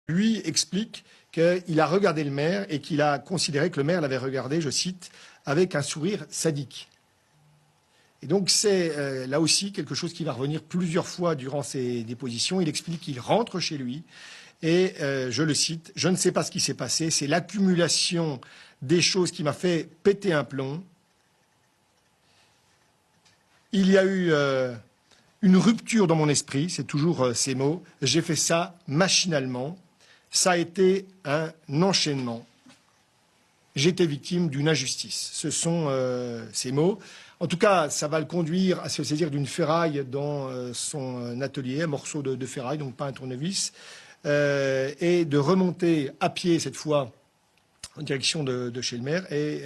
Lui explique qu'il a regardé le maire et qu'il a considéré que le maire l'avait regardé, je cite, avec un sourire sadique. Et donc c'est là aussi quelque chose qui va revenir plusieurs fois durant ses dépositions. Il explique qu'il rentre chez lui et, je le cite, « Je ne sais pas ce qui s'est passé, c'est l'accumulation des choses qui m'a fait péter un plomb. Il y a eu une rupture dans mon esprit, c'est toujours ces mots. J'ai fait ça machinalement. Ça a été un enchaînement. J'ai été victime d'une injustice. » Ce sont ces mots. En tout cas, ça va le conduire à se saisir d'une ferraille dans son atelier, un morceau de ferraille, donc pas un tournevis, et de remonter à pied cette fois en direction de chez le maire. Et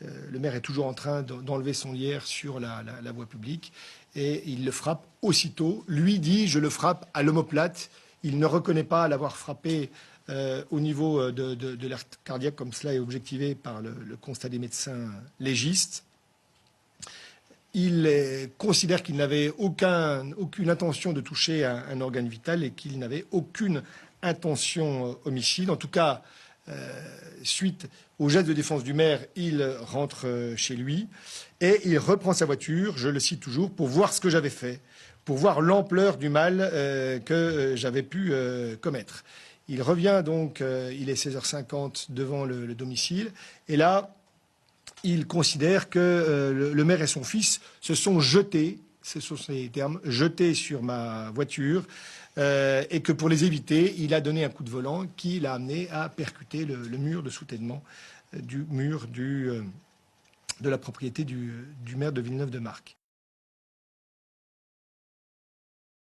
le maire est toujours en train d'enlever son lierre sur la voie publique et il le frappe aussitôt. Lui dit « Je le frappe à l'omoplate ». Il ne reconnaît pas l'avoir frappé au niveau de l'air cardiaque, comme cela est objectivé par le constat des médecins légistes. Il considère qu'il n'avait aucune intention de toucher un organe vital et qu'il n'avait aucune intention homicide. En tout cas, suite au geste de défense du maire, il rentre chez lui et il reprend sa voiture, je le cite toujours, pour voir ce que j'avais fait, pour voir l'ampleur du mal que j'avais pu commettre. Il revient donc, il est 16h50 devant le domicile, et là, il considère que le maire et son fils se sont jetés, ce sont ces termes, jetés sur ma voiture, et que pour les éviter, il a donné un coup de volant qui l'a amené à percuter le mur de soutènement du mur de la propriété du maire de Villeneuve-de-Marcq.